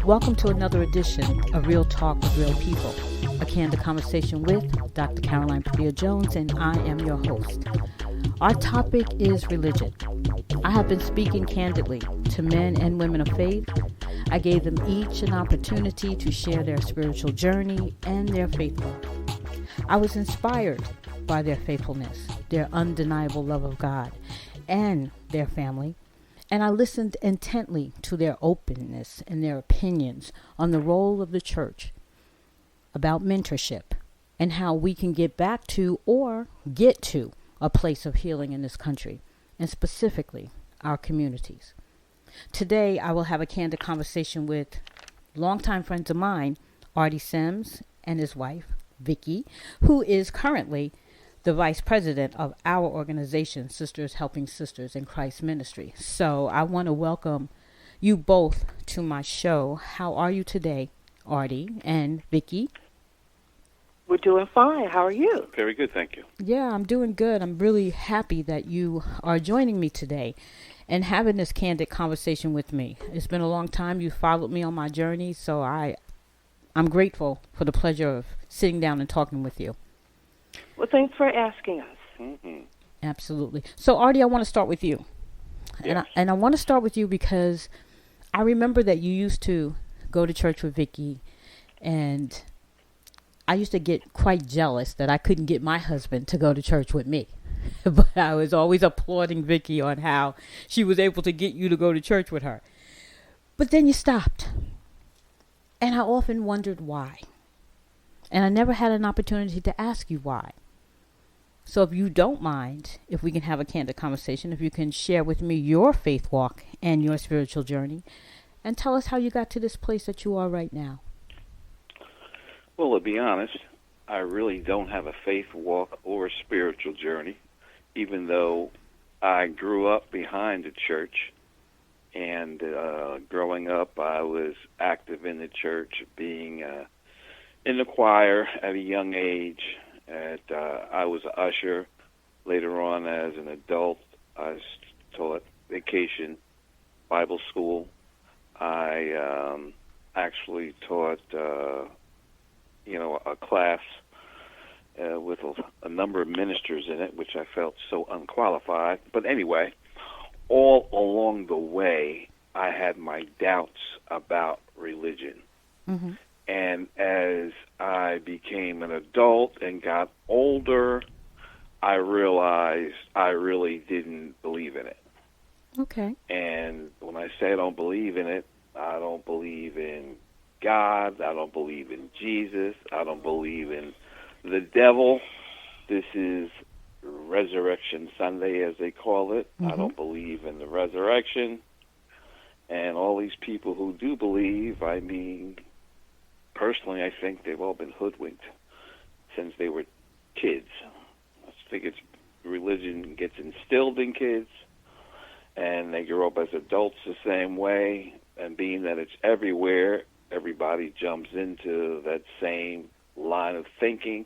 Welcome to another edition of Real Talk with Real People, a candid conversation with Dr. Bethea-Jones, and I am your host. Our topic is religion. I have been speaking candidly to men and women of faith. I gave them each an opportunity to share their spiritual journey and their faith walk. I was inspired by their faithfulness, their undeniable love of God, and their family. And I listened intently to their openness and their opinions on the role of the church, about mentorship, and how we can get back to or get to a place of healing in this country, and specifically our communities. Today, I will have a candid conversation with longtime friends of mine, Artie Sims and his wife, Vickey, who is currently the vice president of our organization, Sisters Helping Sisters in Christ Ministry. So I want to welcome you both to my show. How are you today, Artie and Vickey? We're doing fine. How are you? Very good, thank you. Yeah, I'm doing good. I'm really happy that you are joining me today and having this candid conversation with me. It's been a long time. You followed me on my journey, so I'm grateful for the pleasure of sitting down and talking with you. Well, thanks for asking us. Mm-hmm. Absolutely. So, Artie, I want to start with you. Yes. And I want to start with you because I remember that you used to go to church with Vickey, and I used to get quite jealous that I couldn't get my husband to go to church with me. But I was always applauding Vickey on how she was able to get you to go to church with her. But then you stopped. And I often wondered why. And I never had an opportunity to ask you why. So if you don't mind, if we can have a candid conversation, if you can share with me your faith walk and your spiritual journey, and tell us how you got to this place that you are right now. Well, to be honest, I really don't have a faith walk or a spiritual journey, even though I grew up behind the church. And growing up, I was active in the church, being in the choir at a young age. I was an usher. Later on, as an adult, I taught vacation Bible school. I actually taught, a class with a number of ministers in it, which I felt so unqualified. But anyway, all along the way, I had my doubts about religion. Mm-hmm. And as I became an adult and got older, I realized I really didn't believe in it. Okay. And when I say I don't believe in it, I don't believe in God. I don't believe in Jesus. I don't believe in the devil. This is Resurrection Sunday, as they call it. Mm-hmm. I don't believe in the resurrection. And all these people who do believe, personally, I think they've all been hoodwinked since they were kids. I think religion gets instilled in kids, and they grow up as adults the same way. And being that it's everywhere, everybody jumps into that same line of thinking.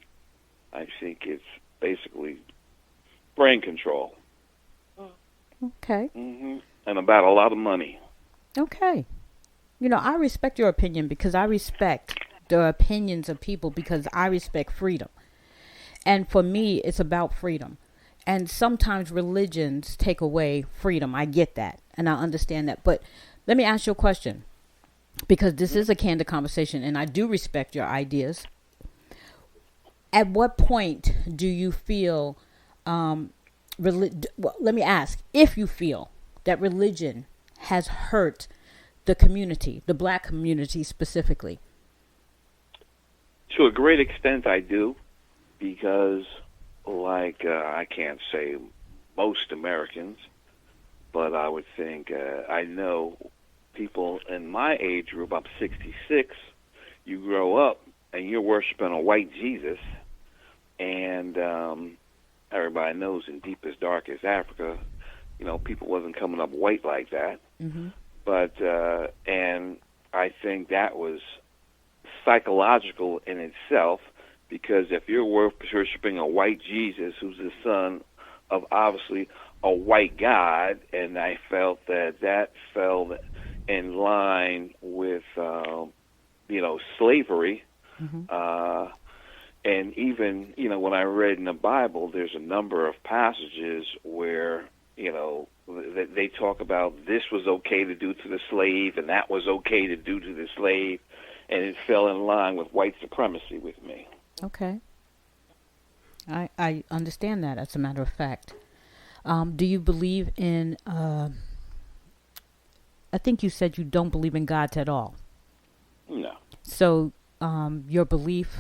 I think it's basically brain control. Okay. Mm-hmm. And about a lot of money. Okay. I respect your opinion because I respect the opinions of people because I respect freedom. And for me, it's about freedom. And sometimes religions take away freedom. I get that. And I understand that. But let me ask you a question, because this is a candid conversation and I do respect your ideas. At what point do you feel, let me ask, if you feel that religion has hurt the community, the black community specifically? To a great extent, I do, because I can't say most Americans, but I would think I know people in my age group, I'm 66, you grow up and you're worshiping a white Jesus, and everybody knows in deepest, darkest Africa, people wasn't coming up white like that. Mm-hmm. But, and I think that was psychological in itself, because if you're worshiping a white Jesus who's the son of obviously a white God, and I felt that fell in line with, slavery. Mm-hmm. And even, when I read in the Bible, there's a number of passages where, they talk about this was okay to do to the slave and that was okay to do to the slave. And it fell in line with white supremacy with me. Okay. I understand that, as a matter of fact. Do you believe in, I think you said you don't believe in gods at all. No. So your belief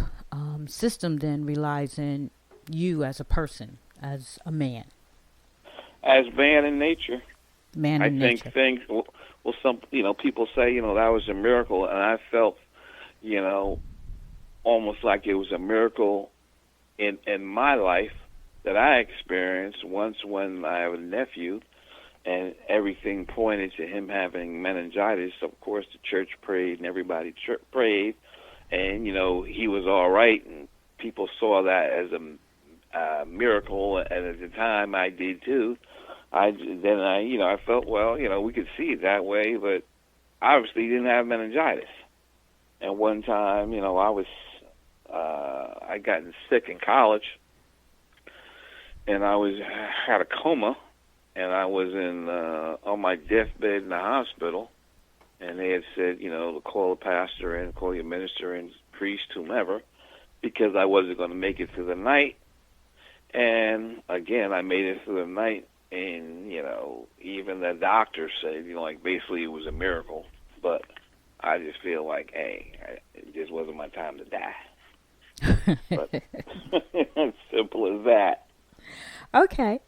system then relies in you as a person, as a man. As man in nature. Man in nature. I think things, some, people say, that was a miracle. And I felt, almost like it was a miracle in my life that I experienced once when I have a nephew and everything pointed to him having meningitis. Of course, the church prayed and everybody prayed, and, he was all right, and people saw that as a miracle, and at the time I did too. I felt, we could see it that way, but obviously he didn't have meningitis. And one time, I gotten sick in college, and I had a coma, and I was on my deathbed in the hospital, and they had said, to call the pastor and call your minister and priest, whomever, because I wasn't going to make it through the night. And again, I made it through the night, and even the doctor said, basically it was a miracle. But I just feel like, hey, it just wasn't my time to die. But as simple as that. Okay.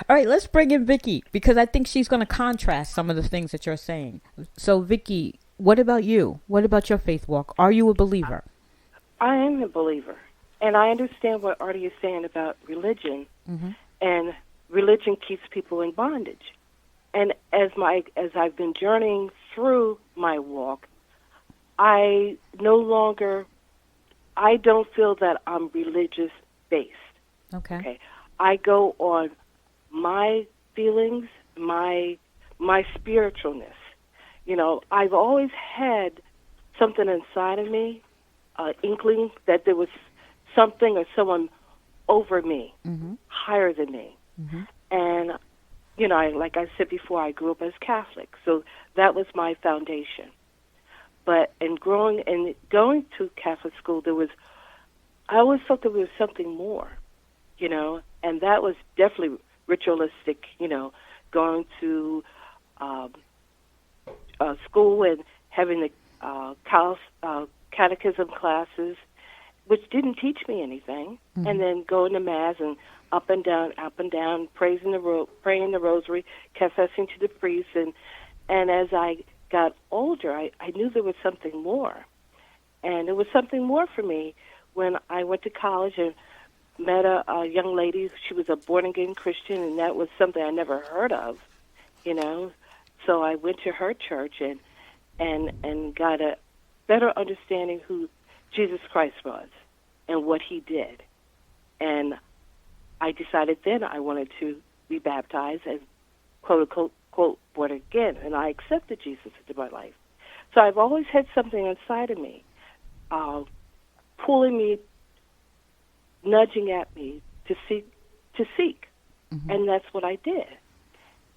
All right, let's bring in Vickey, because I think she's going to contrast some of the things that you're saying. So, Vickey, what about you? What about your faith walk? Are you a believer? I am a believer, and I understand what Artie is saying about religion, mm-hmm. and religion keeps people in bondage. And as I've been journeying through my walk, I don't feel that I'm religious based. Okay. I go on my feelings, my spiritualness. I've always had something inside of me, inkling that there was something or someone over me, mm-hmm. higher than me. Mm-hmm. And, like I said before, I grew up as Catholic, so that was my foundation. But in going to Catholic school, I always felt there was something more, and that was definitely ritualistic, going to school and having the catechism classes, which didn't teach me anything, mm-hmm. and then going to Mass and up and down, praying the rosary, confessing to the priest, and as I got older, I knew there was something more, and it was something more for me when I went to college and met a young lady. She was a born-again Christian, and that was something I never heard of, So I went to her church and got a better understanding who Jesus Christ was and what he did. And I decided then I wanted to be baptized and quote, born again, and I accepted Jesus into my life. So I've always had something inside of me, pulling me, nudging at me to seek, mm-hmm. and that's what I did.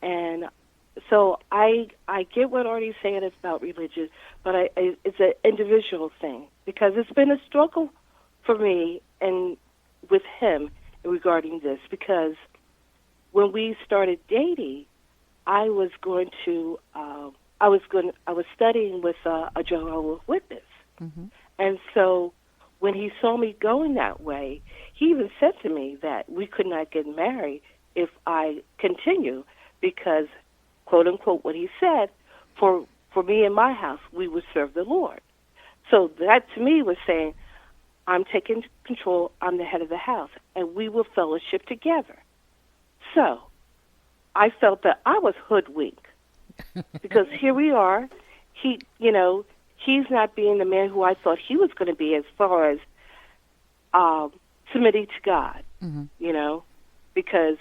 And so I get what Artie's saying about religion, but it's an individual thing, because it's been a struggle for me and with him regarding this, because when we started dating, I was studying with a Jehovah's Witness, mm-hmm. and so when he saw me going that way, he even said to me that we could not get married if I continue, because, quote unquote, what he said, for me and my house, we would serve the Lord. So that to me was saying, I'm taking control, I'm the head of the house, and we will fellowship together. So I felt that I was hoodwinked, because here we are, he's not being the man who I thought he was going to be as far as submitting to God, mm-hmm. Because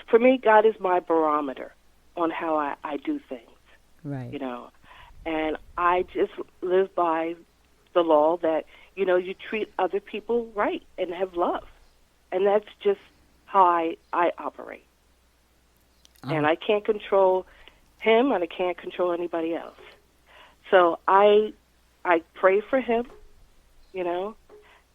for me, God is my barometer. on how I do things, Right. you know. And I just live by the law that, you know, you treat other people right and have love. And that's just how I operate. And I can't control him, and I can't control anybody else. So I pray for him, you know,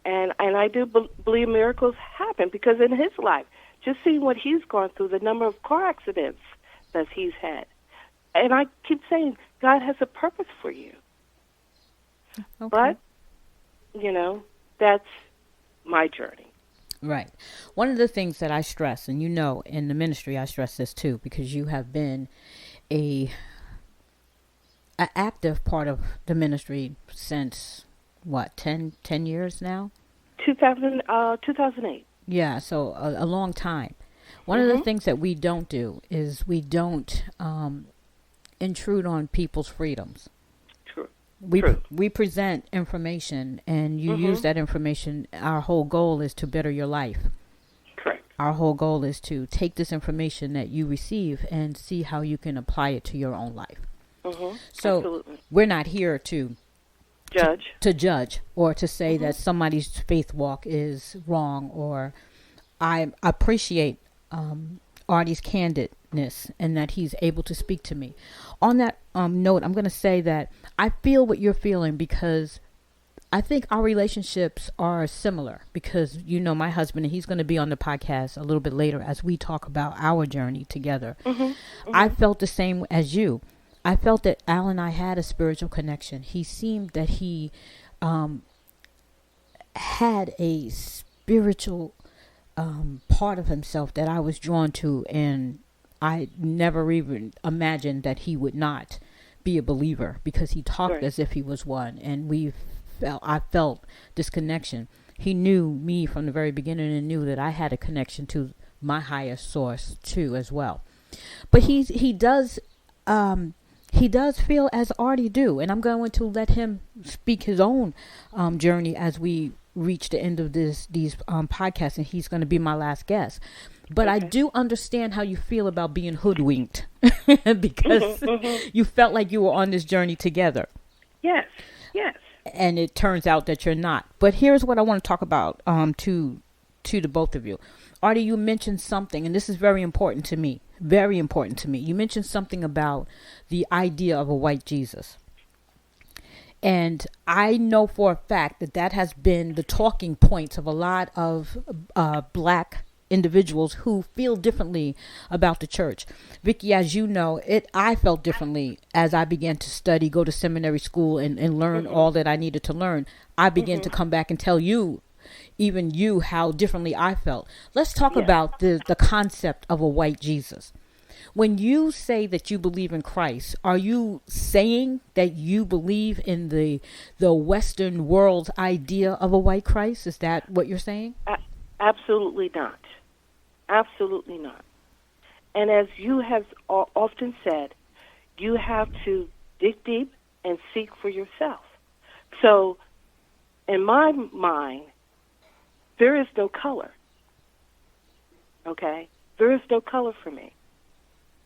and I do believe miracles happen, because in his life, just seeing what he's gone through, the number of car accidents that he's had. And I keep saying, God has a purpose for you. Okay. But, you know, that's my journey. Right. One of the things that I stress, and you know, in the ministry, I stress this too, because you have been an active part of the ministry since, what, 10 years now? 2008. Yeah, so a long time. One of the things that we don't do is we don't intrude on people's freedoms. True. We present information, and you use that information. Our whole goal is to better your life. Correct. Our whole goal is to take this information that you receive and see how you can apply it to your own life. So absolutely. we're not here to judge, to judge or to say that somebody's faith walk is wrong. Or I appreciate Artie's candidness and that he's able to speak to me. On that note, I'm going to say that I feel what you're feeling, because I think our relationships are similar, because, you know, my husband, and he's going to be on the podcast a little bit later as we talk about our journey together. I felt the same as you. I felt that Al and I had a spiritual connection. He seemed that he had a spiritual part of himself that I was drawn to, and I never even imagined that he would not be a believer, because he talked as if he was one, and I felt this connection. He knew me from the very beginning and knew that I had a connection to my higher source too as well. But he does feel as Artie do, and I'm going to let him speak his own journey as we reach the end of these podcasts, and he's going to be my last guest. But I do understand how you feel about being hoodwinked because you felt like you were on this journey together. Yes. And it turns out that you're not. But here's what I want to talk about to the both of you. Artie, you mentioned something, and this is very important to me. Very important to me. You mentioned something about the idea of a white Jesus. And I know for a fact that has been the talking points of a lot of black individuals who feel differently about the church. Vickey, as you know, I felt differently as I began to study, go to seminary school, and learn all that I needed to learn. I began to come back and tell you, even you, how differently I felt. Let's talk about the concept of a white Jesus. When you say that you believe in Christ, are you saying that you believe in the Western world's idea of a white Christ? Is that what you're saying? Absolutely not. Absolutely not. And as you have often said, you have to dig deep and seek for yourself. So, in my mind, there is no color. Okay? There is no color for me.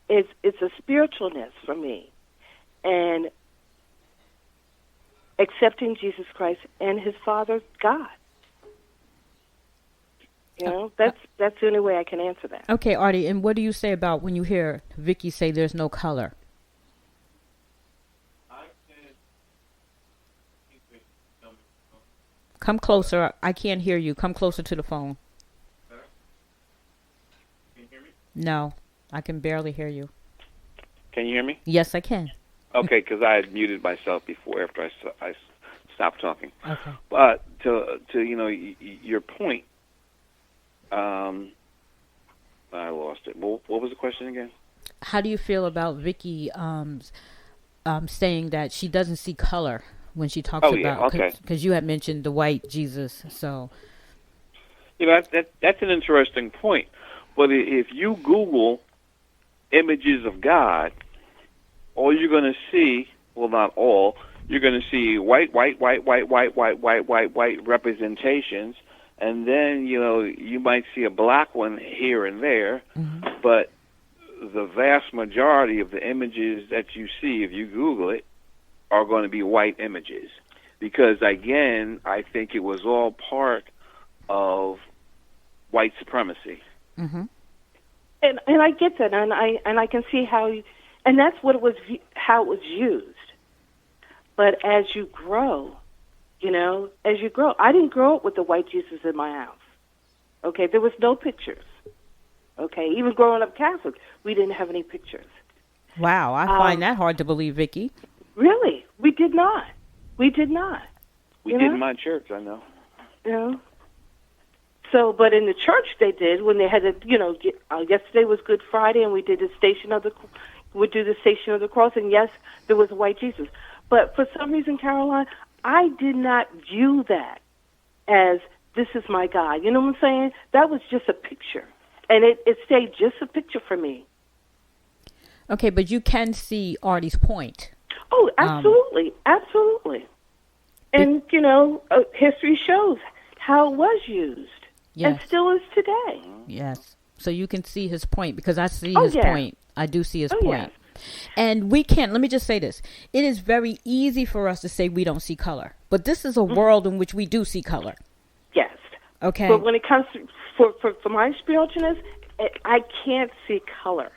It's a spiritualness for me. And accepting Jesus Christ and his Father, God. You know, that's the only way I can answer that. Okay, Artie, and what do you say about when you hear Vickey say there's no color? Come closer. I can't hear you. Come closer to the phone. Can you hear me? No, I can barely hear you. Can you hear me? Yes, I can. Okay, because I had muted myself before after I stopped talking. Okay. But to your point, I lost it. What was the question again? How do you feel about Vickey saying that she doesn't see color when she talks about? Because you had mentioned the white Jesus, so. That's an interesting point. But if you Google images of God, all you're going to see, well, not all, you're going to see white representations, and then you might see a black one here and there, but the vast majority of the images that you see, if you Google it, are going to be white images. Because, again, I think it was all part of white supremacy. Mm-hmm. And I get that, and I can see how, and that's what it was, how it was used. But as you grow, I didn't grow up with the white Jesus in my house. Okay, there was no pictures. Okay, even growing up Catholic, we didn't have any pictures. Wow, I find that hard to believe, Vickey. Really, we did not. We did not. We did in my church, I know. You know. So, but in the church they did when they had to, yesterday was Good Friday, and we did the Station of the Cross, and yes, there was a white Jesus. But for some reason, Caroline, I did not view that as this is my God. You know what I'm saying? That was just a picture, and it stayed just a picture for me. Okay, but you can see Artie's point. Oh, absolutely, absolutely. And history shows how it was used. Yes. And still is today. Yes. So you can see his point, because I see his point. I do see his point. Yeah. And let me just say this. It is very easy for us to say we don't see color. But this is a world in which we do see color. Yes. Okay. But when it comes to, for my spiritualness, I can't see color.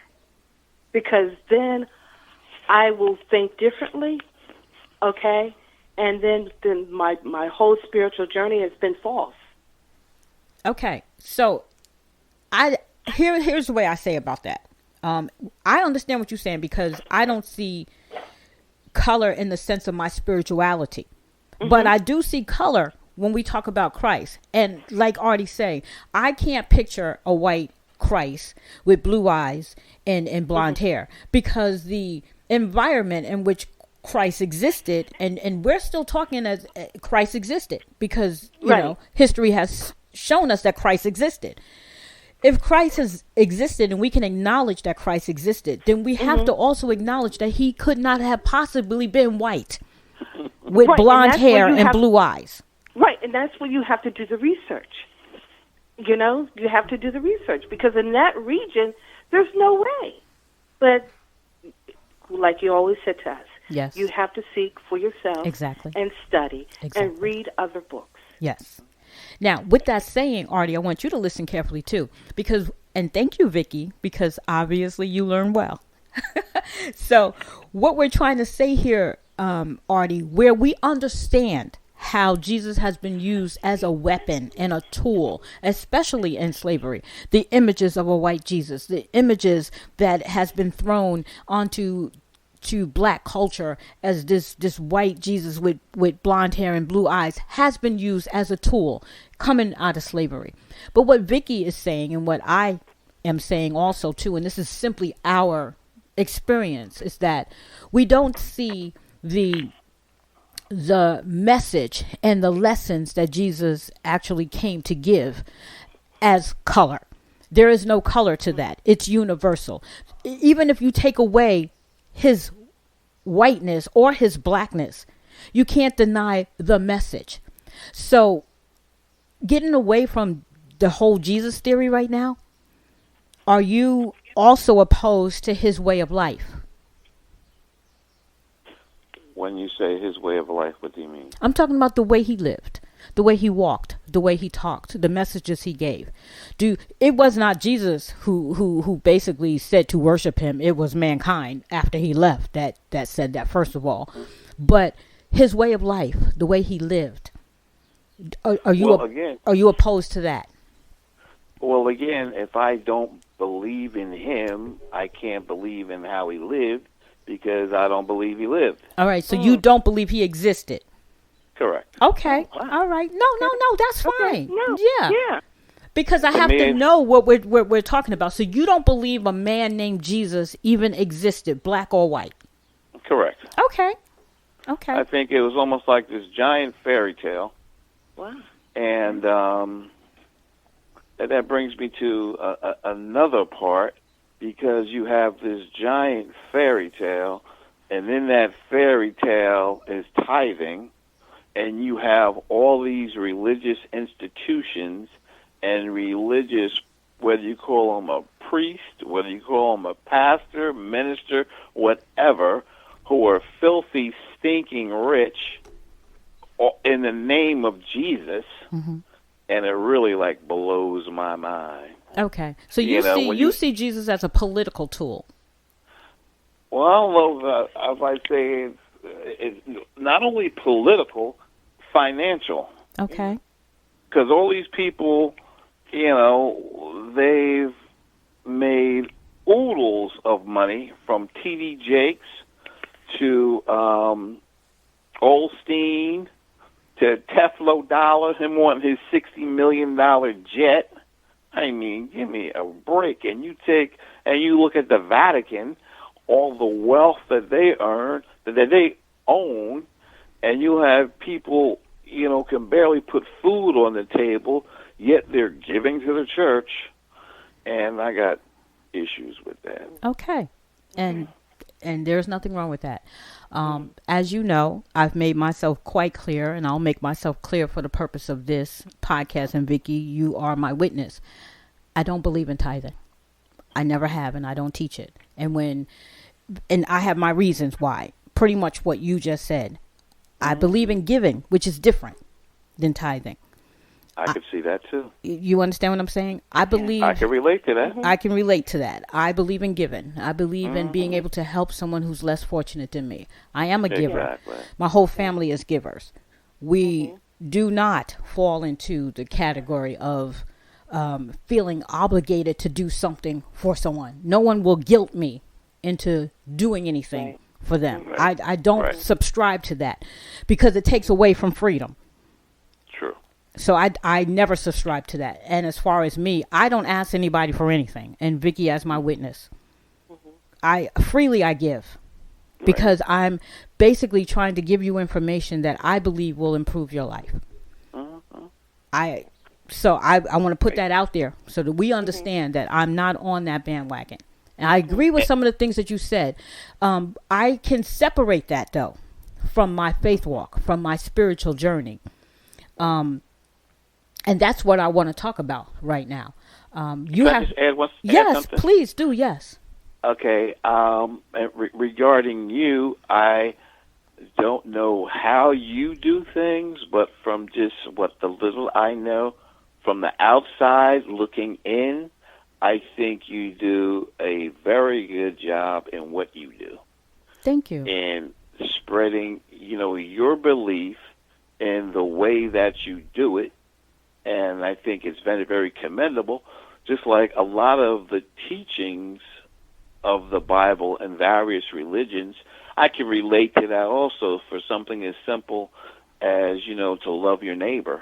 Because then I will think differently, okay? And then my whole spiritual journey has been false. Okay, so here's the way I say about that. I understand what you're saying, because I don't see color in the sense of my spirituality. Mm-hmm. But I do see color when we talk about Christ. And like Artie say, I can't picture a white Christ with blue eyes and blonde hair, because the environment in which Christ existed, and we're still talking as Christ existed, because, history has shown us that Christ existed. If Christ has existed and we can acknowledge that Christ existed, then we have to also acknowledge that he could not have possibly been white with blonde hair and blue eyes. Right, and that's where you have to do the research. You have to do the research, because in that region, there's no way. But like you always said to us, yes, you have to seek for yourself. Exactly. And study. Exactly. And read other books. Yes. Now, with that saying, Artie, I want you to listen carefully too, and thank you, Vickey, because obviously you learn well. So what we're trying to say here, Artie, where we understand how Jesus has been used as a weapon and a tool, especially in slavery, the images of a white Jesus, the images that has been thrown onto black culture as this white Jesus with blonde hair and blue eyes has been used as a tool coming out of slavery. But what Vickey is saying, and what I am saying also too, and this is simply our experience, is that we don't see the message and the lessons that Jesus actually came to give as color. There is no color to that. It's universal. Even if you take away his whiteness or his blackness, you can't deny the message. So getting away from the whole Jesus theory right now, are you also opposed to his way of life? When you say his way of life, what do you mean? I'm talking about the way he lived, the way he walked, the way he talked, the messages he gave. It was not Jesus who basically said to worship him. It was mankind after he left that said that, first of all. But his way of life, the way he lived, are you opposed to that? Well, again, if I don't believe in him, I can't believe in how he lived, because I don't believe he lived. All right, so you don't believe he existed? Correct. Okay. Wow. All right. No, that's fine. Okay. No. Yeah. Because I have to know what we're talking about. So you don't believe a man named Jesus even existed, black or white? Correct. Okay. I think it was almost like this giant fairy tale. Wow. And that brings me to another part, because you have this giant fairy tale, and in that fairy tale is tithing, and you have all these religious institutions and religious, whether you call them a priest, whether you call them a pastor, minister, whatever, who are filthy, stinking rich in the name of Jesus, and it really like blows my mind. Okay, so you see Jesus as a political tool. Well, I don't know if I say it's not only political, financial. Okay. Because all these people, they've made oodles of money, from T.D. Jakes to Olstein to Teflo Dollar, him wanting his $60 million jet. I mean, give me a break. And you look at the Vatican, all the wealth that they earn, that they own, and you have people, can barely put food on the table, yet they're giving to the church, and I got issues with that. Okay, and there's nothing wrong with that. As you know, I've made myself quite clear, and I'll make myself clear for the purpose of this podcast, and Vicky, you are my witness. I don't believe in tithing. I never have, and I don't teach it. And I have my reasons why. Pretty much what you just said. I believe in giving, which is different than tithing. I could see that too. You understand what I'm saying? I believe I can relate to that. I can relate to that. I believe in giving. I believe in being able to help someone who's less fortunate than me. I am a giver. Exactly. My whole family is givers. We do not fall into the category of feeling obligated to do something for someone. No one will guilt me into doing anything for them. Right. I don't subscribe to that because it takes away from freedom. True. So I never subscribe to that. And as far as me, I don't ask anybody for anything. And Vicky as my witness. I give because I'm basically trying to give you information that I believe will improve your life. I want to put that out there so that we understand that I'm not on that bandwagon. And I agree with some of the things that you said. I can separate that, though, from my faith walk, from my spiritual journey. And that's what I want to talk about right now. Just add yes, something? Please do, yes. Okay. Regarding you, I don't know how you do things, but from just what the little I know, from the outside looking in, I think you do a very good job in what you do. Thank you. In spreading, your belief in the way that you do it, and I think it's very, very commendable. Just like a lot of the teachings of the Bible and various religions, I can relate to that also for something as simple as, to love your neighbor.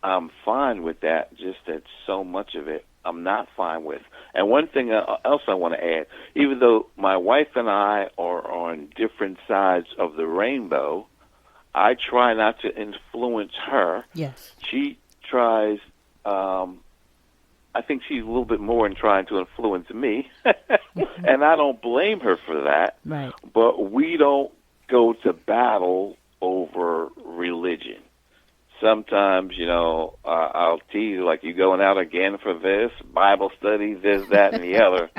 I'm fine with that, just that so much of it I'm not fine with. And one thing else I want to add, even though my wife and I are on different sides of the rainbow, I try not to influence her. Yes. She tries, I think she's a little bit more in trying to influence me, and I don't blame her for that. Right. But we don't go to battle over religion. Sometimes, I'll tease like, you going out again for this, Bible study, this, that, and the other.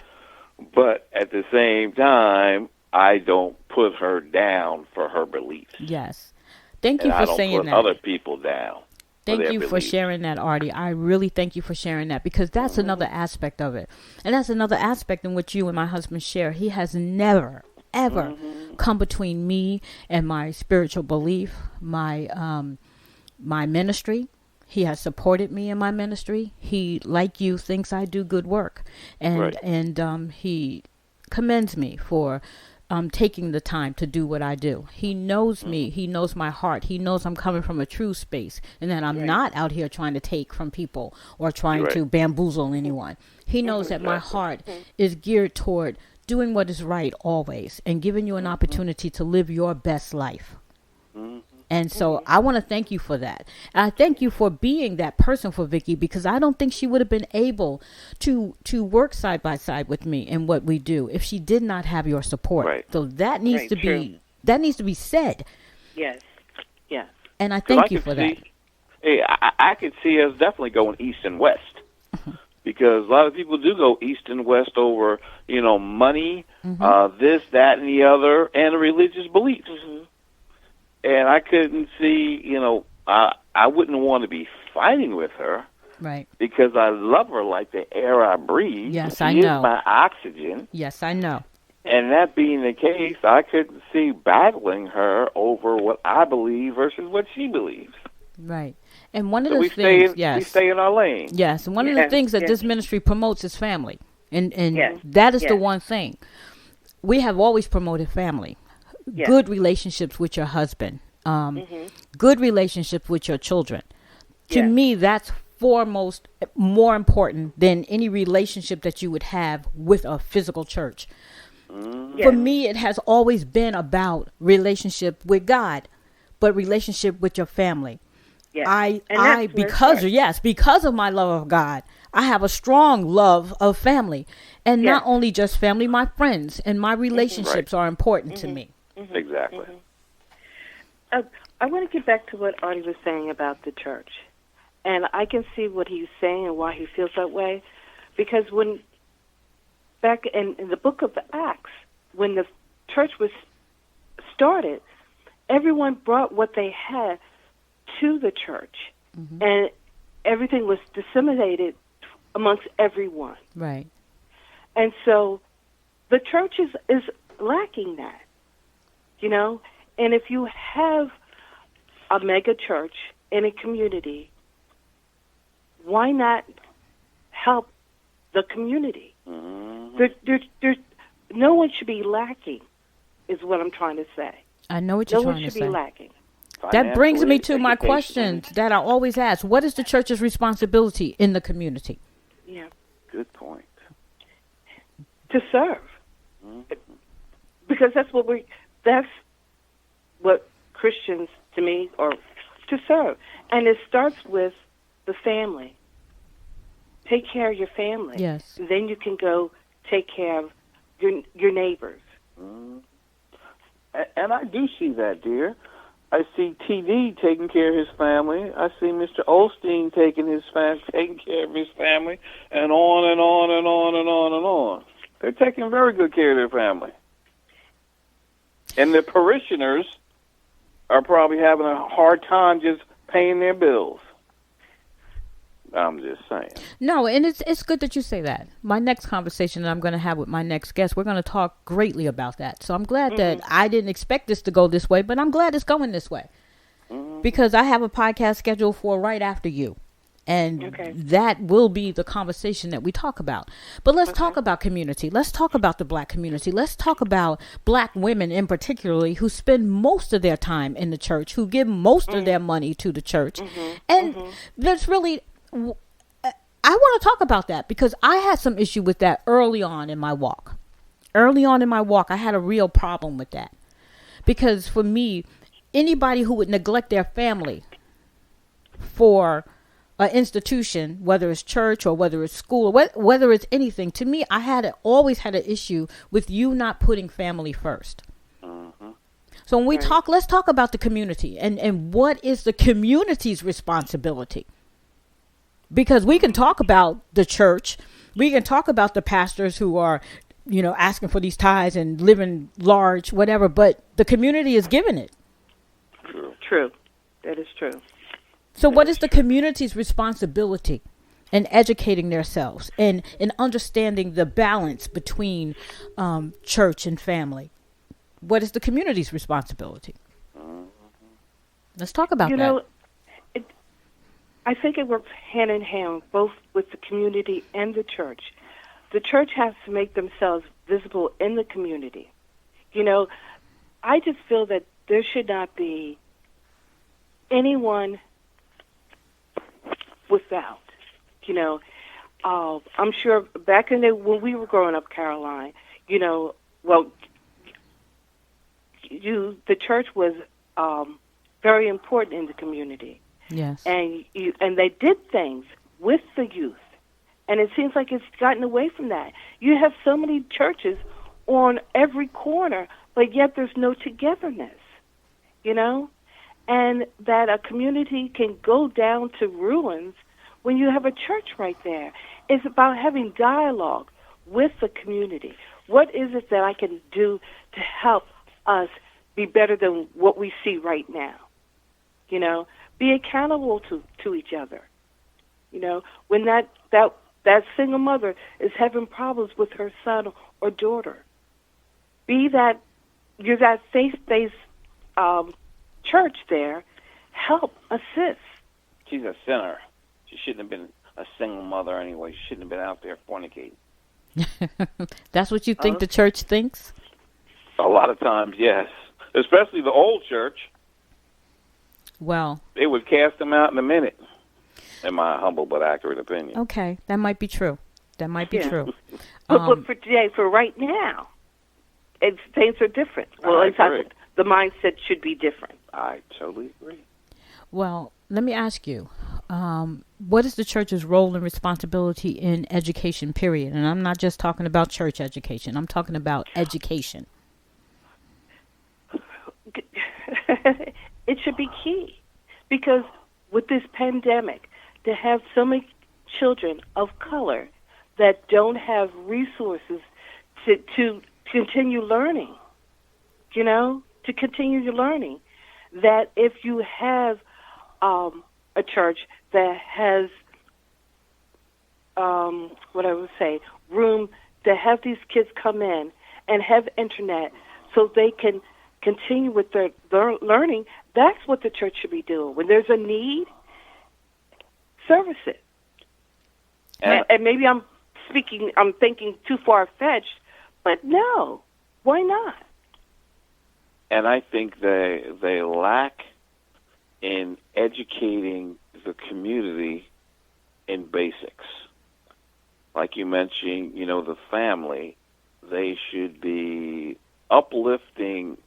But at the same time, I don't put her down for her beliefs. Yes. Thank you for saying that. I don't put other people down. Thank you for sharing that, Artie. I really thank you for sharing that, because that's another aspect of it. And that's another aspect in which you and my husband share. He has never, ever come between me and my spiritual belief, my ministry. He has supported me in my ministry. He, like you, thinks I do good work. And he commends me for taking the time to do what I do. He knows me. He knows my heart. He knows I'm coming from a true space and that I'm not out here trying to take from people or trying to bamboozle anyone. He knows that my heart is geared toward doing what is right always and giving you an opportunity to live your best life. And so I want to thank you for that. And I thank you for being that person for Vicky, because I don't think she would have been able to work side by side with me in what we do if she did not have your support. Right. So that needs to be said. Yes. Yes. And I thank you for that. I could see us definitely going east and west. because a lot of people do go east and west over, money, this, that, and the other, and religious beliefs. Mm-hmm. And I couldn't see, I wouldn't want to be fighting with her. Right. Because I love her like the air I breathe. Yes, she I know. is my oxygen. Yes, I know. And that being the case, I couldn't see battling her over what I believe versus what she believes. Right. And one of so the things, we stay in our lane. Yes, and one of the things that this ministry promotes is family. And yes. that is the one thing. We have always promoted family. Yes. Good relationships with your husband. Good relationships with your children. To me, that's foremost, more important than any relationship that you would have with a physical church. For me, it has always been about relationship with God, but relationship with your family. Yes. Because of my love of God, I have a strong love of family, and not only just family, my friends and my relationships are important to me. Exactly. I want to get back to what Artie was saying about the church. And I can see what he's saying and why he feels that way. Because back in the book of the Acts, when the church was started, everyone brought what they had to the church. And everything was disseminated amongst everyone. Right. And so the church is lacking that, And if you have a mega church in a community, why not help the community? There's no one should be lacking, is what I'm trying to say. I know what you're trying to say. No one should be lacking. That brings me to my questions that I always ask. What is the church's responsibility in the community? Yeah. Good point. To serve. Because that's what Christians, to me, are to serve. And it starts with the family. Take care of your family. Yes. Then you can go take care of your neighbors. And I do see that, dear. I see TD taking care of his family. I see Mr. Osteen taking care of his family, and on and on and on and on and on. They're taking very good care of their family. And the parishioners are probably having a hard time just paying their bills. I'm just saying. No, and it's good that you say that. My next conversation that I'm going to have with my next guest, we're going to talk greatly about that. So I'm glad that I didn't expect this to go this way, but I'm glad it's going this way. Because I have a podcast scheduled for right after you. And that will be the conversation that we talk about. But let's talk about community. Let's talk about the black community. Let's talk about black women in particularly who spend most of their time in the church, who give most of their money to the church. And there's really... I want to talk about that because I had some issue with that early on in my walk. Early on in my walk, I had a real problem with that. Because for me, anybody who would neglect their family for an institution, whether it's church or whether it's school, or whether it's anything, to me, always had an issue with you not putting family first. So when we talk, let's talk about the community and what is the community's responsibility. Because we can talk about the church, we can talk about the pastors who are, asking for these tithes and living large, whatever, but the community is giving it. True. That is true. So what is the community's responsibility in educating themselves and in understanding the balance between church and family? What is the community's responsibility? Let's talk about that. I think it works hand in hand, both with the community and the church. The church has to make themselves visible in the community. I just feel that there should not be anyone without. I'm sure back in when we were growing up, Caroline, the church was very important in the community. Yes. And they did things with the youth. And it seems like it's gotten away from that. You have so many churches on every corner, but yet there's no togetherness, And that a community can go down to ruins when you have a church right there. It's about having dialogue with the community. What is it that I can do to help us be better than what we see right now? You know, be accountable to each other. You know, when that single mother is having problems with her son or daughter, you're that faith-based church there. Help, assist. She's a sinner. She shouldn't have been a single mother anyway. She shouldn't have been out there fornicating. That's what you think the church thinks? A lot of times, yes. Especially the old church. Well, they would cast them out in a minute, in my humble but accurate opinion. Okay, that might be true. That might be true. But for today, for right now, things are different. Well, in fact, the mindset should be different. I totally agree. Well, let me ask you, what is the church's role and responsibility in education, period? And I'm not just talking about church education. I'm talking about education. It should be key, because with this pandemic, to have so many children of color that don't have resources to continue learning, to continue learning, that if you have a church that has, room to have these kids come in and have internet so they can continue with their learning, that's what the church should be doing. When there's a need, service it. And maybe I'm thinking too far-fetched, but no, why not? And I think they lack in educating the community in basics. Like you mentioned, the family, they should be uplifting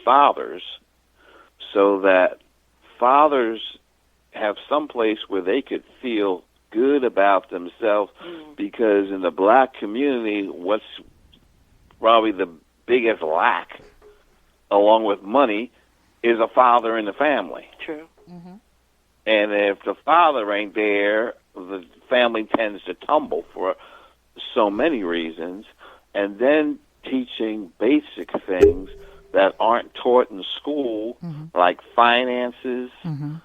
fathers so that fathers have some place where they could feel good about themselves, because in the black community, what's probably the biggest lack, along with money, is a father in the family. True. Mm-hmm. And if the father ain't there, the family tends to tumble for so many reasons. And then teaching basic things that aren't taught in school, like finances. Mm-hmm.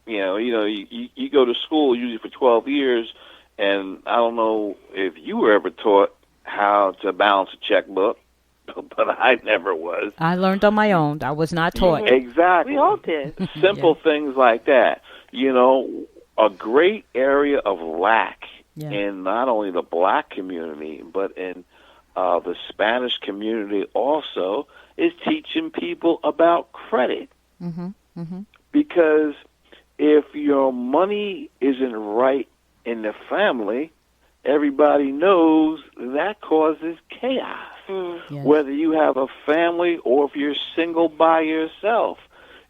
You go to school usually for 12 years, and I don't know if you were ever taught how to balance a checkbook, but I never was. I learned on my own. I was not taught. Exactly. We all did. Simple things like that. A great area of lack in not only the black community, but in the Spanish community also, is teaching people about credit. Mm-hmm. Mm-hmm. Because if your money isn't right in the family, everybody knows that causes chaos. Yes. Whether you have a family or if you're single by yourself,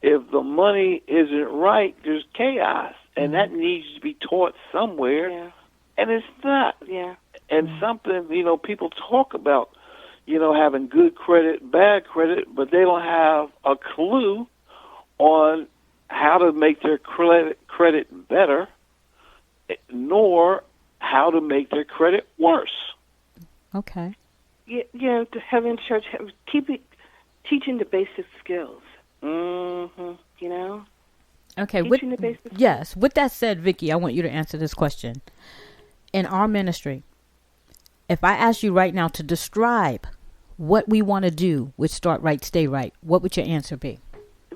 if the money isn't right, there's chaos. And that needs to be taught somewhere, and it's not. Yeah. And something, people talk about, having good credit, bad credit, but they don't have a clue on how to make their credit better, nor how to make their credit worse. Okay. To having church, teaching the basic skills. Mm-hmm. Okay. Teaching the basic skills. Yes. With that said, Vicky, I want you to answer this question. In our ministry, if I ask you right now to describe what we want to do with Start Right, Stay Right, what would your answer be?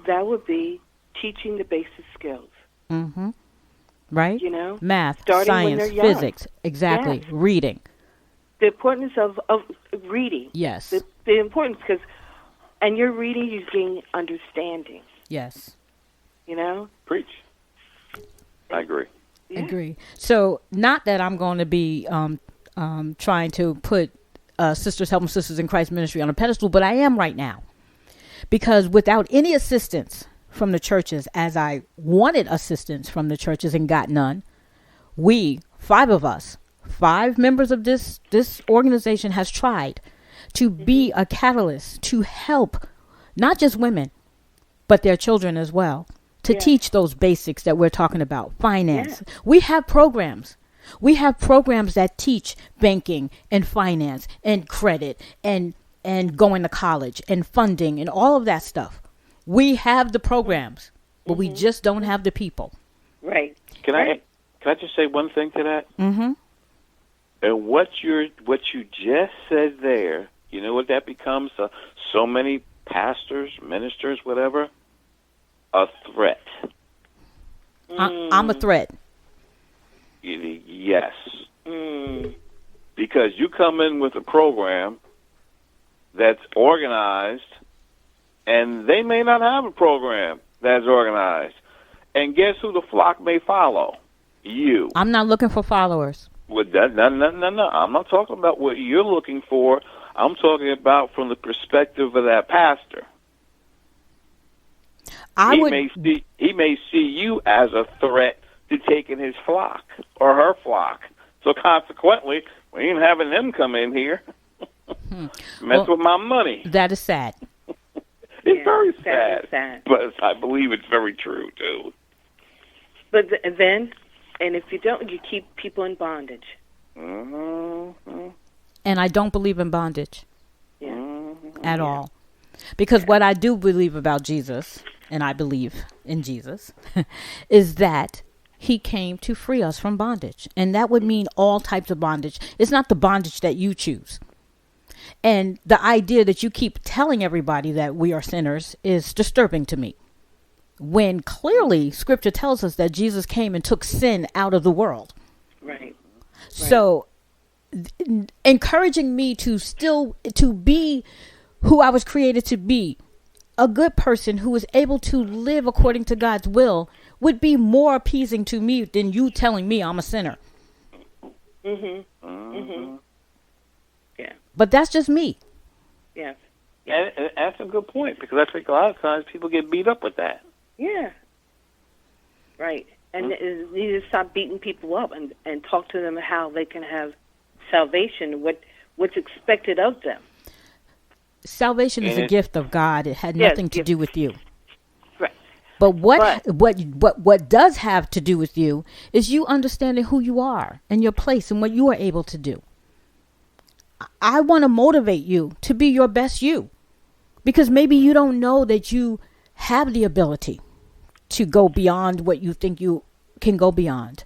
That would be teaching the basic skills. Mm-hmm. Right? Math, starting science, physics, exactly, yes. Reading. The importance of reading. Yes. The importance, and you're reading, you gain understanding. Yes. Preach. I agree. Yeah. Agree. So, not that I'm going to be trying to put Sisters Helping Sisters in Christ Ministry on a pedestal, but I am right now. Because without any assistance from the churches, as I wanted assistance from the churches and got none, we, 5 of us, 5 members of this organization has tried to be a catalyst to help not just women, but their children as well, to teach those basics that we're talking about, finance. We have programs. We have programs that teach banking and finance and credit and going to college and funding and all of that stuff. We have the programs, but we just don't have the people. Right. Can I just say one thing to that? Mm-hmm. And what you just said there, you know what that becomes? So many pastors, ministers, whatever, a threat. I'm a threat. Yes. Because you come in with a program that's organized, and they may not have a program that's organized. And guess who the flock may follow? You. I'm not looking for followers. With that, no. I'm not talking about what you're looking for. I'm talking about from the perspective of that pastor. He may see you as a threat to taking his flock or her flock. So consequently, we ain't having them come in here. Mess with my money. That is sad. It's very sad. But I believe it's very true, too. But then, and if you don't, you keep people in bondage. Mm-hmm. And I don't believe in bondage at all. Because what I do believe about Jesus, and I believe in Jesus, is that he came to free us from bondage. And that would mean all types of bondage. It's not the bondage that you choose. And the idea that you keep telling everybody that we are sinners is disturbing to me. When clearly Scripture tells us that Jesus came and took sin out of the world. Right. So encouraging me to be who I was created to be, a good person who is able to live according to God's will, would be more appeasing to me than you telling me I'm a sinner. Yeah. But that's just me. Yes. And that's a good point, because I think a lot of times people get beat up with that. Yeah. Right. And you need to stop beating people up and talk to them how they can have salvation, what's expected of them. Salvation is a gift of God. It had nothing to do with you. Right. But what does have to do with you is you understanding who you are and your place and what you are able to do. I want to motivate you to be your best you, because maybe you don't know that you have the ability to go beyond what you think you can go beyond.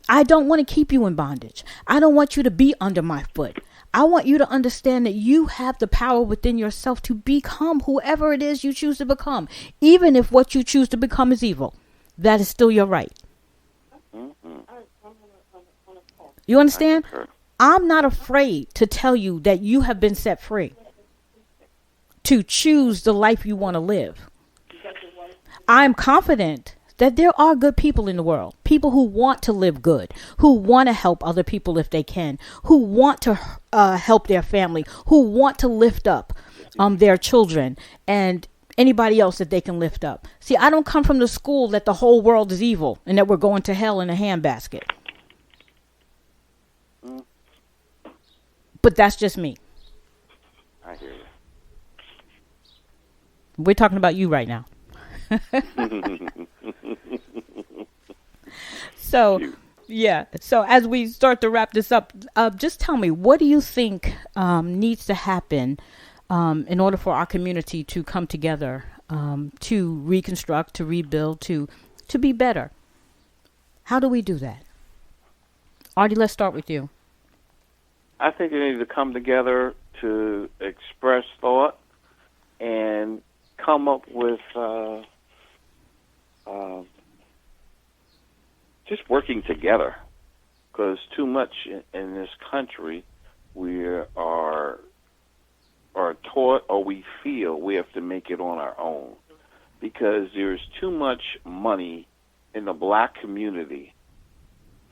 I don't want to keep you in bondage. I don't want you to be under my foot. I want you to understand that you have the power within yourself to become whoever it is you choose to become, even if what you choose to become is evil. That is still your right. You understand? I'm not afraid to tell you that you have been set free to choose the life you want to live. I'm confident that there are good people in the world, people who want to live good, who want to help other people if they can, who want to help their family, who want to lift up their children and anybody else that they can lift up. See, I don't come from the school that the whole world is evil and that we're going to hell in a handbasket. But that's just me. I hear you. We're talking about you right now. So, yeah. So as we start to wrap this up, just tell me, what do you think needs to happen in order for our community to come together, to reconstruct, to rebuild, to be better? How do we do that? Artie, let's start with you. I think they need to come together to express thought and come up with just working together, because too much in this country we are taught, or we feel we have to make it on our own, because there's too much money in the black community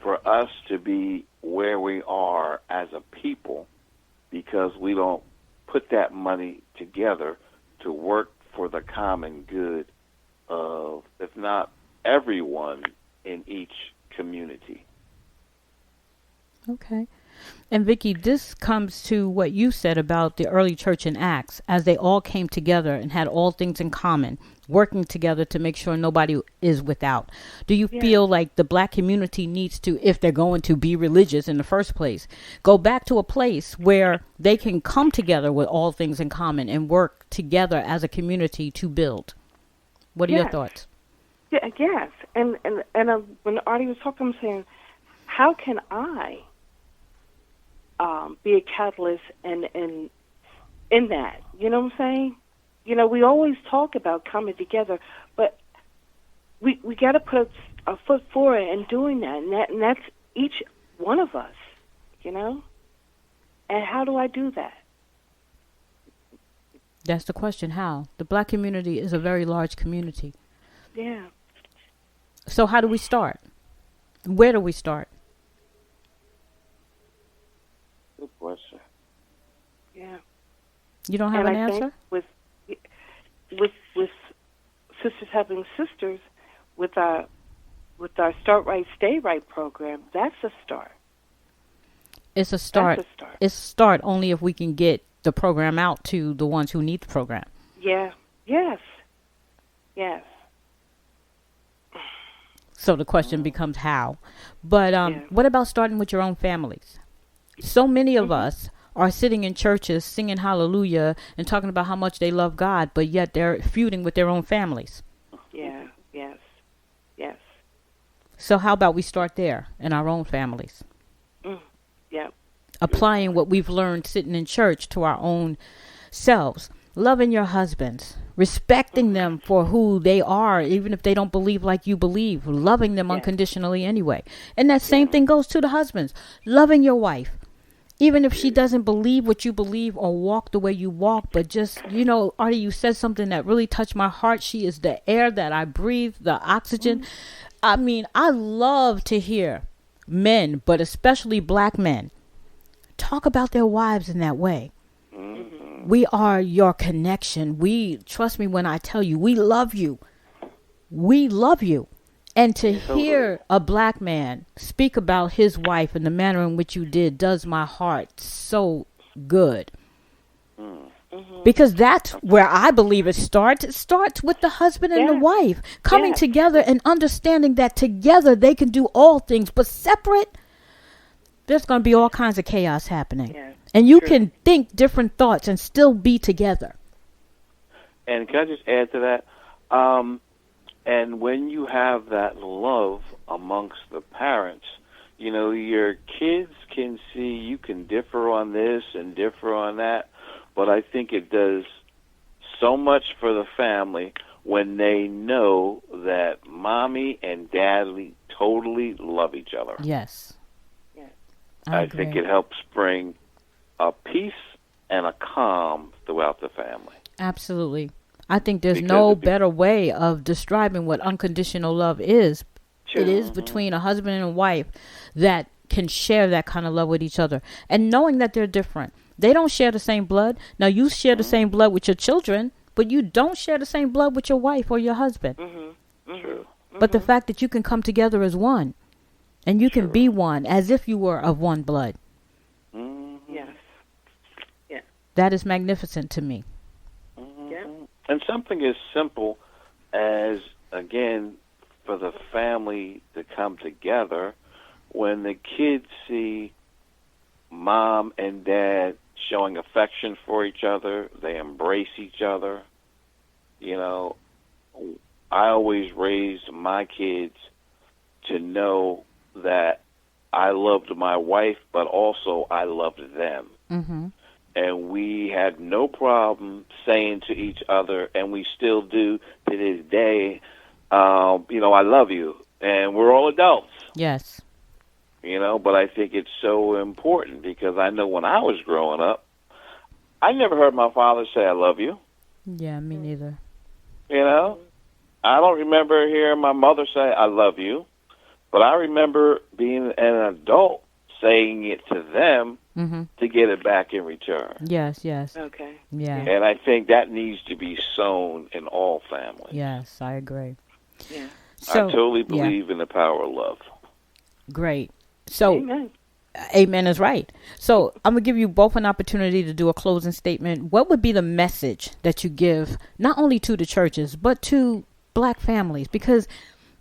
for us to be where we are as a people, because we don't put that money together to work for the common good of, if not everyone in each community. Okay. And Vicky, this comes to what you said about the early church in Acts, as they all came together and had all things in common, working together to make sure nobody is without. Do you feel like the black community needs to, if they're going to be religious in the first place, go back to a place where they can come together with all things in common and work together as a community to build? What are your thoughts? Yeah, yes. And when Artie was talking, I'm saying, how can I be a catalyst and in that? You know what I'm saying? You know, we always talk about coming together, but we got to put a foot forward and doing that, and that's each one of us, you know? And how do I do that? That's the question, how? The black community is a very large community. Yeah. So how do we start? Where do we start? Good question. Yeah. You don't have and an I answer? Think with Sisters Helping Sisters, with our Start Right, Stay Right program, that's a start. It's a start. That's a start. It's a start only if we can get the program out to the ones who need the program. Yeah. Yes. Yes. So the question becomes how. But what about starting with your own families? So many of us are sitting in churches singing hallelujah and talking about how much they love God, but yet they're feuding with their own families. Yeah. Yes. Yes. So how about we start there in our own families? Yeah. Applying what we've learned sitting in church to our own selves. Loving your husbands, respecting them for who they are, even if they don't believe like you believe, loving them unconditionally anyway. And that same thing goes to the husbands. Loving your wife, even if she doesn't believe what you believe or walk the way you walk, but just, you know, Artie, you said something that really touched my heart. She is the air that I breathe, the oxygen. I mean, I love to hear men, but especially black men, talk about their wives in that way. We are your connection. Trust me when I tell you, we love you. We love you. And to hear a black man speak about his wife in the manner in which you did does my heart so good. Because that's where I believe it starts. It starts with the husband and the wife coming together and understanding that together they can do all things, but separate, there's going to be all kinds of chaos happening. Yeah. And you can think different thoughts and still be together. And can I just add to that? And when you have that love amongst the parents, you know, your kids can see you can differ on this and differ on that, but I think it does so much for the family when they know that mommy and daddy totally love each other. Yes. I think it helps bring a peace and a calm throughout the family. Absolutely. I think there's no better way of describing what unconditional love is. Sure. It is between a husband and a wife that can share that kind of love with each other. And knowing that they're different. They don't share the same blood. Now, you share the same blood with your children, but you don't share the same blood with your wife or your husband. True. But the fact that you can come together as one. And you can be one as if you were of one blood. Yes. Yeah. That is magnificent to me. Yeah. And something as simple as, again, for the family to come together, when the kids see mom and dad showing affection for each other, they embrace each other. You know, I always raised my kids to know that I loved my wife, but also I loved them. And we had no problem saying to each other, and we still do to this day, you know, I love you. And we're all adults. Yes. You know, but I think it's so important because I know when I was growing up, I never heard my father say, I love you. Yeah, me neither. You know, I don't remember hearing my mother say, I love you. But I remember being an adult saying it to them to get it back in return. Yes. Okay. Yeah. And I think that needs to be sown in all families. Yes, I agree. Yeah. So, I totally believe in the power of love. Great. So, Amen. Amen is right. So I'm going to give you both an opportunity to do a closing statement. What would be the message that you give not only to the churches, but to Black families? Because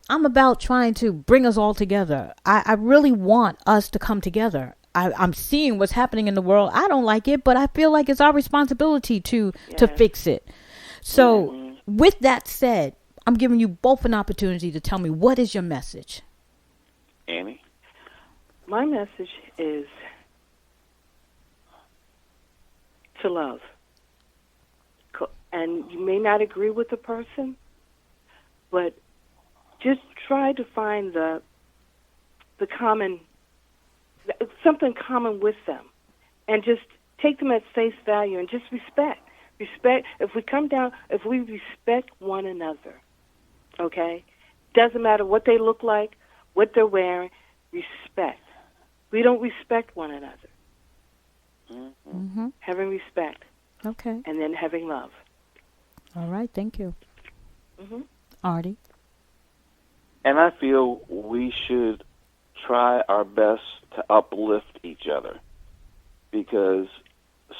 I'm about trying to bring us all together. I really want us to come together. I'm seeing what's happening in the world. I don't like it, but I feel like it's our responsibility to fix it. So with that said, I'm giving you both an opportunity to tell me, what is your message? Annie? My message is to love. And you may not agree with the person, but just try to find the common, something common with them, and just take them at face value and just respect. Respect. If we respect one another, okay? Doesn't matter what they look like, what they're wearing. Respect. We don't respect one another. Mm-hmm. Having respect. Okay. And then having love. All right. Thank you. Mm-hmm. Artie? And I feel we should try our best to uplift each other, because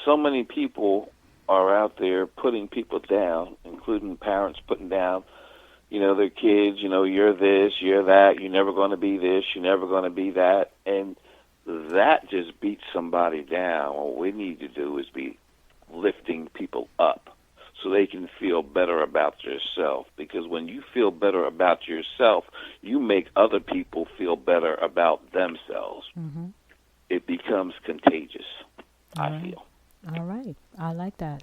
so many people are out there putting people down, including parents putting down, their kids, you're this, you're that, you're never going to be this, you're never going to be that. And that just beats somebody down. What we need to do is be lifting people up so they can feel better about yourself. Because when you feel better about yourself, you make other people feel better about themselves. Mm-hmm. It becomes contagious, All I right. feel. All right. I like that.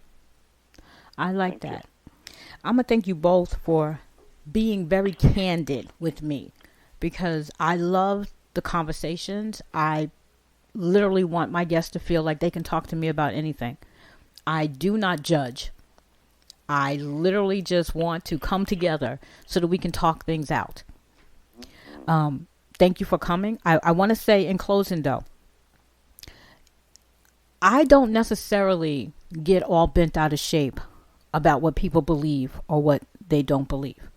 I'm going to Thank thank you both for being very candid with me, because I love the conversations. I literally want my guests to feel like they can talk to me about anything. I do not judge. I literally just want to come together so that we can talk things out. Thank you for coming. I want to say in closing, though, I don't necessarily get all bent out of shape about what people believe or what they don't believe.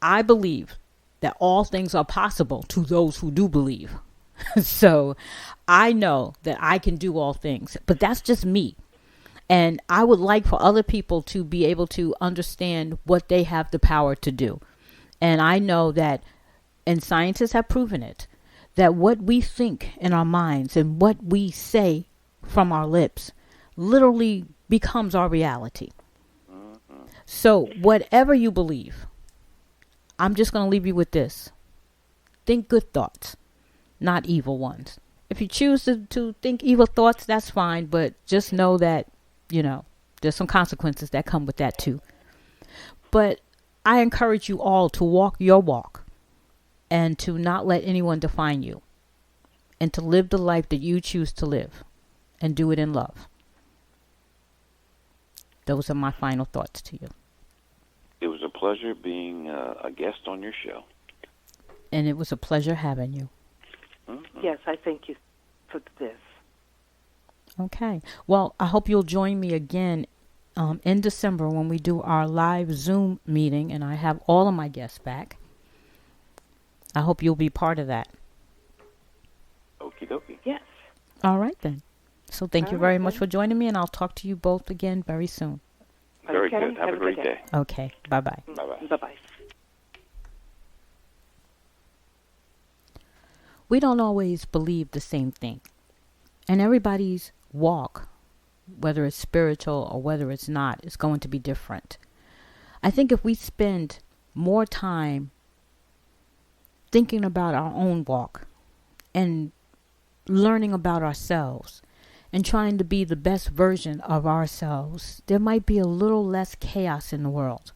I believe that all things are possible to those who do believe. So I know that I can do all things, but that's just me. And I would like for other people to be able to understand what they have the power to do. And I know that, and scientists have proven it, that what we think in our minds and what we say from our lips literally becomes our reality. So whatever you believe, I'm just going to leave you with this. Think good thoughts, not evil ones. If you choose to think evil thoughts, that's fine. But just know that, there's some consequences that come with that too. But I encourage you all to walk your walk and to not let anyone define you, and to live the life that you choose to live and do it in love. Those are my final thoughts to you. It was a pleasure being a guest on your show. And it was a pleasure having you. Mm-hmm. Yes, I thank you for this. Okay. Well, I hope you'll join me again in December when we do our live Zoom meeting, and I have all of my guests back. I hope you'll be part of that. Okie dokie. Yes. All right, then. So thank you All very right, much then. for joining me, and I'll talk to you both again very soon. Very Okay, good. Have a great day. Okay. Bye-bye. Bye-bye. Bye-bye. We don't always believe the same thing. And everybody's walk, whether it's spiritual or whether it's not, is going to be different. I think if we spend more time thinking about our own walk and learning about ourselves and trying to be the best version of ourselves, there might be a little less chaos in the world.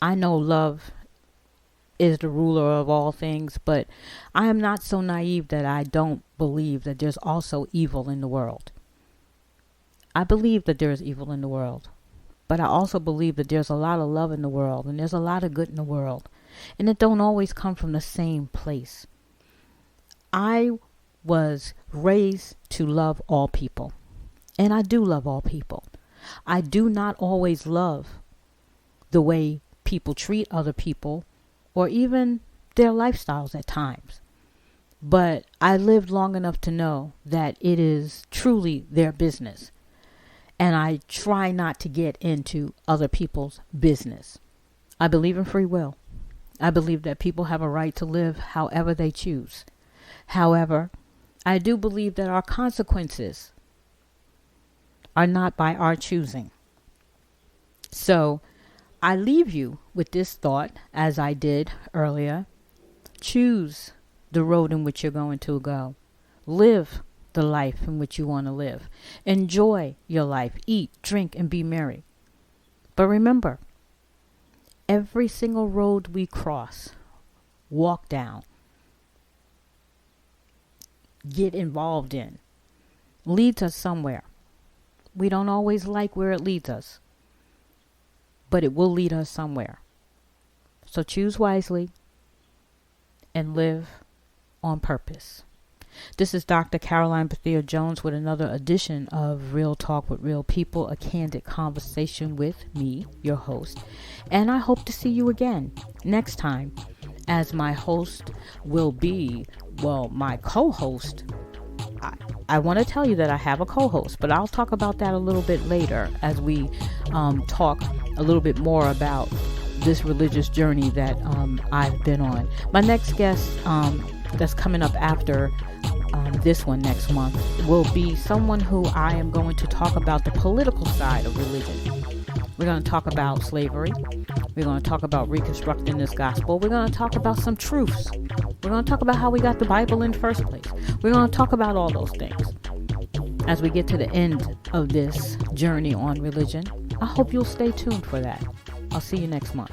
I know love is the ruler of all things, but I am not so naive that I don't believe that there's also evil in the world. I believe that there's evil in the world, but I also believe that there's a lot of love in the world, and there's a lot of good in the world, and it don't always come from the same place. I was raised to love all people, and I do love all people. I do not always love the way people treat other people, or even their lifestyles at times. But I lived long enough to know that it is truly their business. And I try not to get into other people's business. I believe in free will. I believe that people have a right to live however they choose. However, I do believe that our consequences are not by our choosing. So I leave you with this thought, as I did earlier. Choose the road in which you're going to go. Live the life in which you want to live. Enjoy your life. Eat, drink, and be merry. But remember, every single road we cross, walk down, get involved in, leads us somewhere. We don't always like where it leads us, but it will lead us somewhere. So choose wisely and live on purpose. This is Dr. Caroline Bethea-Jones with another edition of Real Talk with Real People, a candid conversation with me, your host. And I hope to see you again next time, as my host will be, my co-host. I want to tell you that I have a co-host, but I'll talk about that a little bit later as we talk a little bit more about this religious journey that I've been on. My next guest that's coming up after this one next month will be someone who I am going to talk about the political side of religion. We're going to talk about slavery. We're going to talk about reconstructing this gospel. We're going to talk about some truths. We're going to talk about how we got the Bible in the first place. We're going to talk about all those things as we get to the end of this journey on religion. I hope you'll stay tuned for that. I'll see you next month.